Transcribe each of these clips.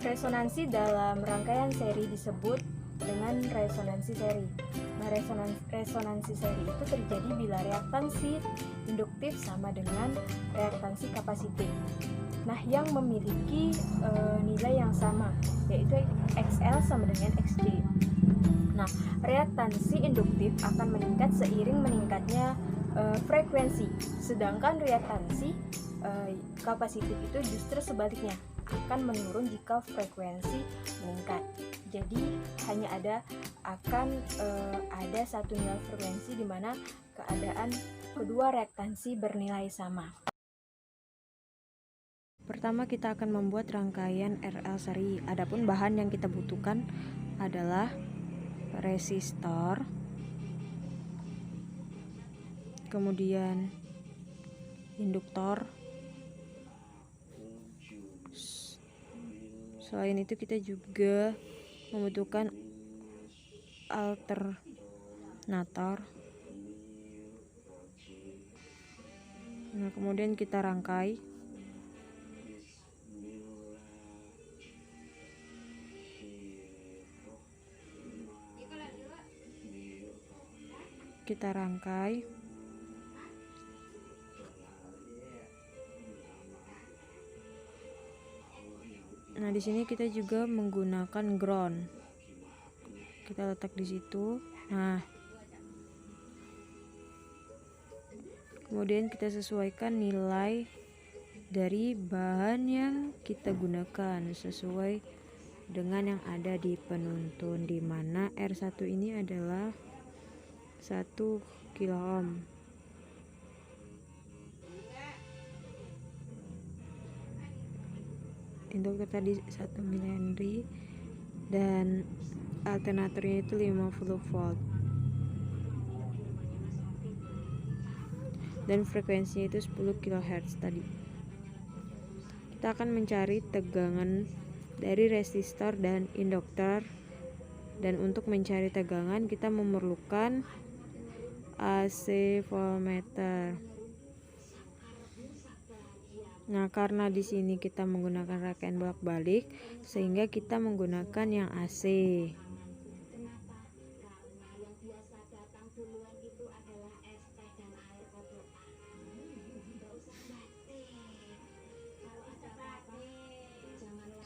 Resonansi dalam rangkaian seri disebut dengan resonansi seri. Nah, resonansi seri itu terjadi bila reaktansi induktif sama dengan reaktansi kapasitif. Nah, yang memiliki nilai yang sama, yaitu XL sama dengan XC. Nah, reaktansi induktif akan meningkat seiring meningkatnya frekuensi, sedangkan reaktansi kapasitif itu justru sebaliknya, akan menurun jika frekuensi meningkat. Jadi akan ada satu nilai frekuensi di mana keadaan kedua reaktansi bernilai sama. Pertama kita akan membuat rangkaian RL seri. Adapun bahan yang kita butuhkan adalah resistor, kemudian induktor. Selain itu kita juga membutuhkan alternator. Nah, kemudian kita rangkai. Nah, di sini kita juga menggunakan ground. Kita letak di situ. Nah, kemudian kita sesuaikan nilai dari bahan yang kita gunakan sesuai dengan yang ada di penuntun, di mana R1 ini adalah 1 kilo ohm. Induktor tadi 1 mH dan alternatornya itu 50 volt. Dan frekuensinya itu 10 kHz tadi. Kita akan mencari tegangan dari resistor dan induktor, dan untuk mencari tegangan kita memerlukan AC voltmeter. Nah, karena di sini kita menggunakan rangkaian bolak-balik, sehingga kita menggunakan yang AC.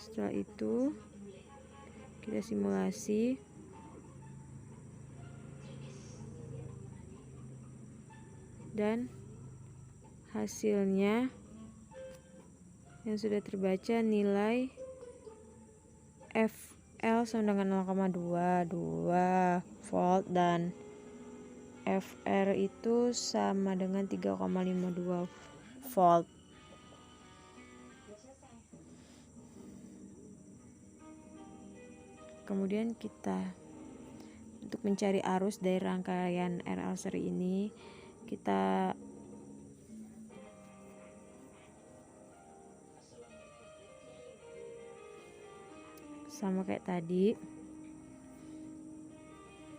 Setelah itu kita simulasi. Dan hasilnya yang sudah terbaca nilai FL sama dengan 0,22 volt dan FR itu sama dengan 3,52 volt. Kemudian kita untuk mencari arus dari rangkaian RL seri ini, kita sama kayak tadi,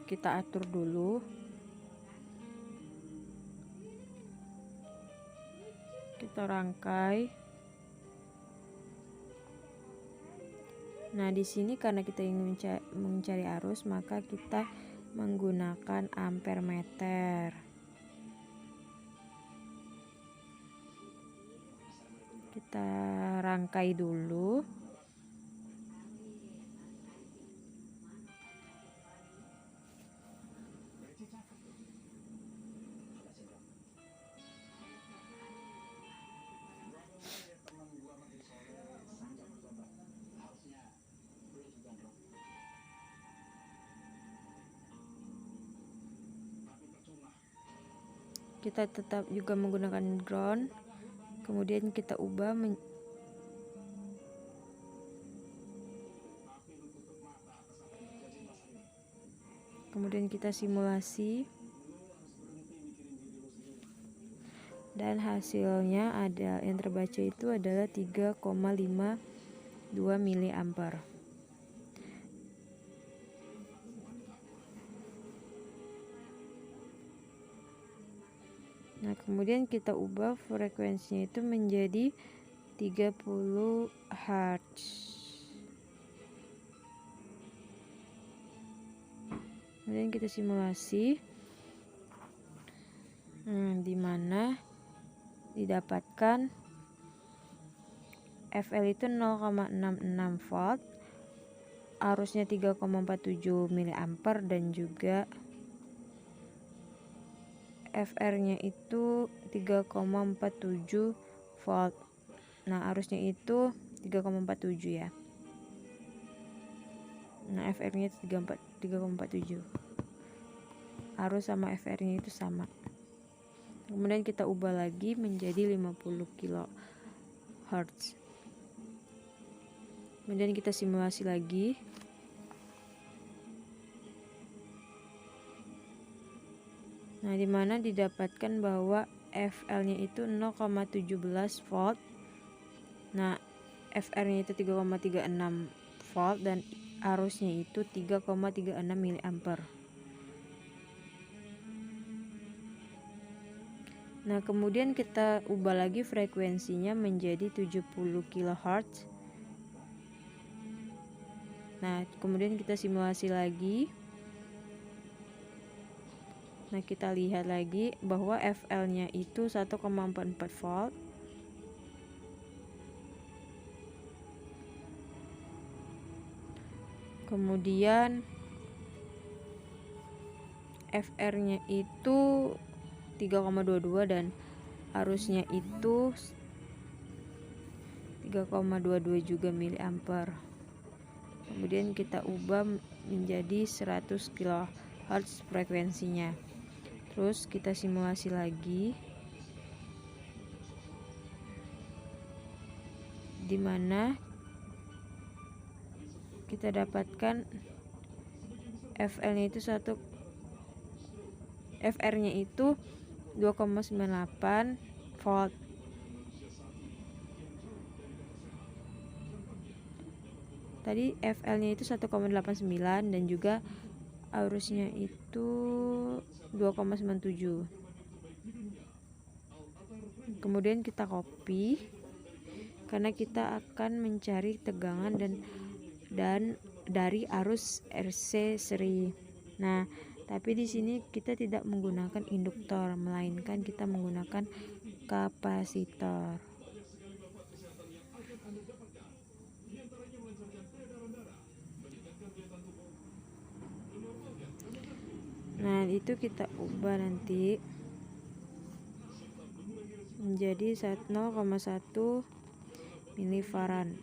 kita atur dulu. Kita rangkai. Nah, di sini karena kita ingin mencari arus, maka kita menggunakan ampere meter. Kita rangkai dulu. Kita tetap juga menggunakan ground, kemudian kita ubah kemudian kita simulasi, dan hasilnya ada yang terbaca itu adalah 3,52 mA. Nah, kemudian kita ubah frekuensinya itu menjadi 30 Hz. Kemudian kita simulasi, di mana didapatkan FL itu 0,66 volt, arusnya 3,47 mA, dan juga FR-nya itu 3,47 volt. Nah, arusnya itu 3,47 ya. Nah, FR-nya 3,47. Arus sama FR-nya itu sama. Kemudian kita ubah lagi menjadi 50 kHz. Kemudian kita simulasi lagi. Nah, di mana didapatkan bahwa FL-nya itu 0,17 volt. Nah, FR-nya itu 3,36 volt dan arusnya itu 3,36 mA. Nah, kemudian kita ubah lagi frekuensinya menjadi 70 kHz. Nah, kemudian kita simulasi lagi. Nah, kita lihat lagi bahwa FL-nya itu 1,44 volt. Kemudian FR-nya itu 3,22 dan arusnya itu 3,22 juga mA. Kemudian kita ubah menjadi 100 kHz frekuensinya. Terus kita simulasi lagi, di mana kita dapatkan FR-nya itu 2,98 volt. Tadi FL-nya itu 1,89 dan juga arusnya itu 2,97. Kemudian kita copy karena kita akan mencari tegangan dan dari arus RC seri. Nah, tapi di sini kita tidak menggunakan induktor, melainkan kita menggunakan kapasitor. Nah, itu kita ubah nanti menjadi 0,1 milifarad.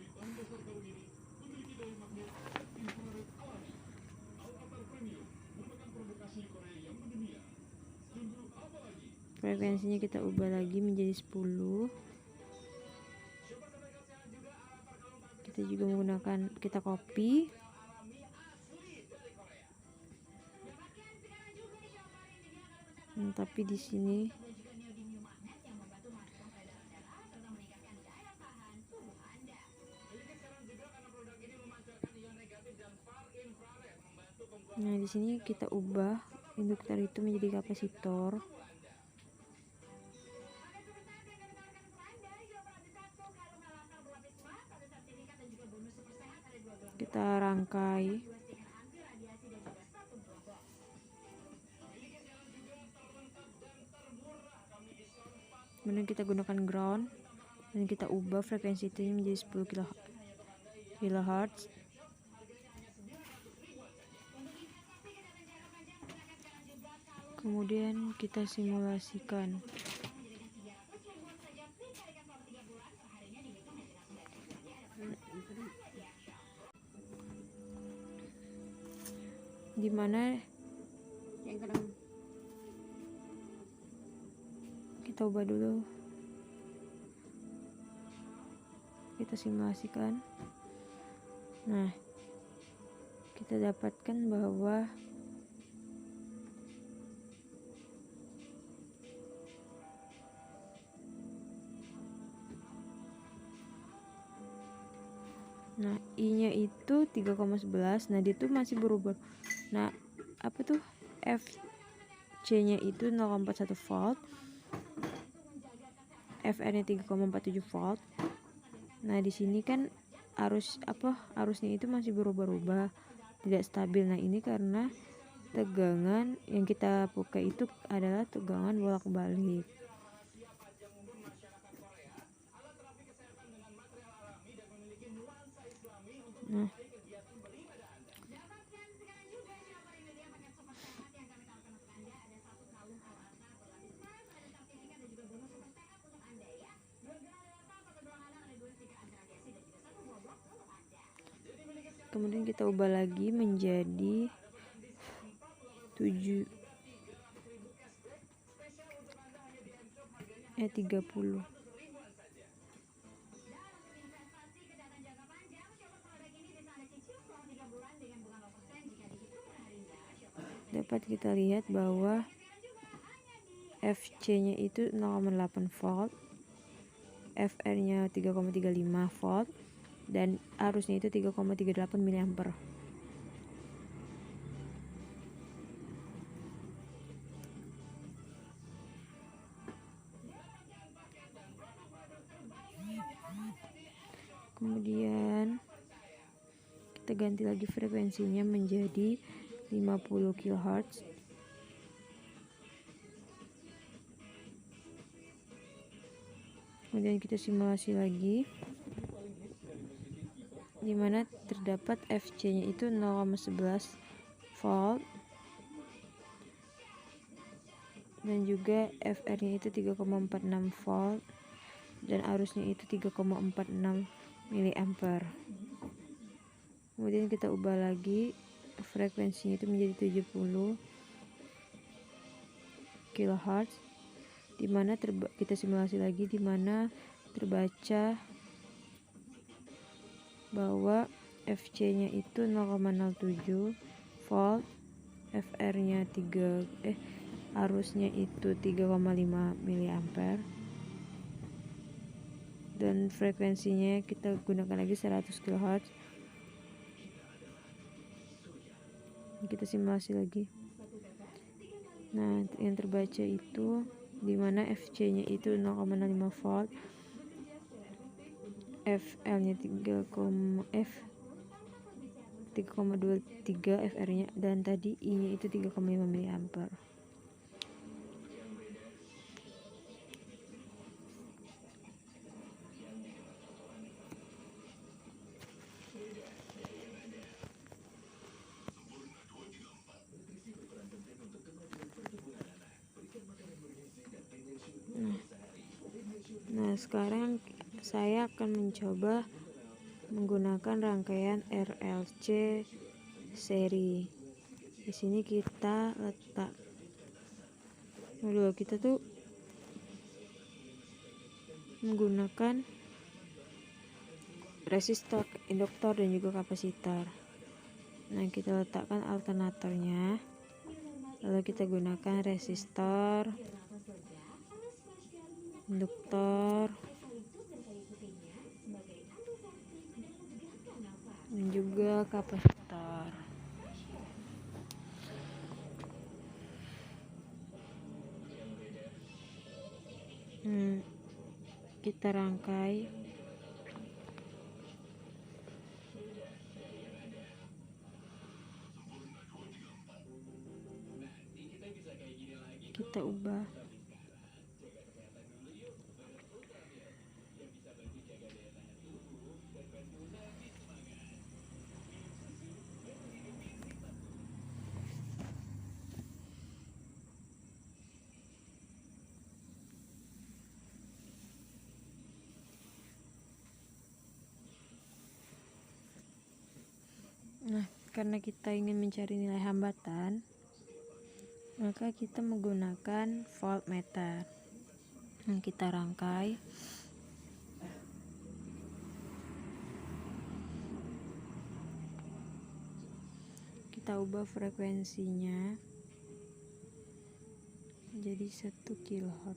Frekuensinya kita ubah lagi menjadi 10. Kita juga menggunakan, kita copy. Tapi di sini kita ubah induktor itu menjadi kapasitor. Kita rangkai. Kemudian kita gunakan ground dan kita ubah frekuensi itu menjadi 10 kHz. Kemudian kita simulasikan. Di mana kita ubah dulu, kita simulasikan. Nah, kita dapatkan bahwa I-nya itu 3,11. Nah, dia tuh masih berubah. Nah, apa tuh? FC-nya itu 0,41 volt. FR-nya 3,47 volt. Nah, di sini kan arusnya itu masih berubah-ubah, tidak stabil. Nah, ini karena tegangan yang kita pakai itu adalah tegangan bolak-balik. Nah, kemudian kita ubah lagi menjadi 30. Dapat kita lihat bahwa FC-nya itu 0,8 volt, FR-nya 3,35 volt, dan arusnya itu 3,38 mA. Kemudian kita ganti lagi frekuensinya menjadi 50 kHz. Kemudian kita simulasi lagi, dimana terdapat FC-nya itu 0,11 volt dan juga FR-nya itu 3,46 volt dan arusnya itu 3,46 mA. Kemudian kita ubah lagi frekuensinya itu menjadi 70 kHz, dimana kita simulasi lagi, dimana terbaca bahwa FC-nya itu 0,07 volt, FR-nya arusnya itu 3,5 mA, dan frekuensinya kita gunakan lagi 100 kHz. Kita simulasi lagi. Nah, yang terbaca itu dimana FC-nya itu 0,05 volt, FL-nya 3,23 FR-nya, dan tadi I-nya itu 3,5 mA. Nah, sekarang saya akan mencoba menggunakan rangkaian RLC seri. Di sini kita letak dulu, kita tuh menggunakan resistor, induktor, dan juga kapasitor. Nah, kita letakkan alternatornya, lalu kita gunakan resistor, induktor, dan juga kapasitor. Kita rangkai. Kita ubah. Nah, karena kita ingin mencari nilai hambatan, maka kita menggunakan voltmeter yang kita rangkai. Kita ubah frekuensinya jadi 1 kilo-ohm.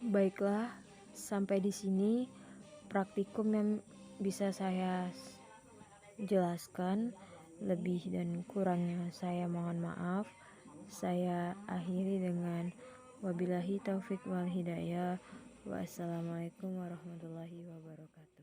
Baiklah, sampai di sini praktikum yang bisa saya jelaskan. Lebih dan kurangnya saya mohon maaf. Saya akhiri dengan wabillahi taufik wal hidayah. Wassalamualaikum warahmatullahi wabarakatuh.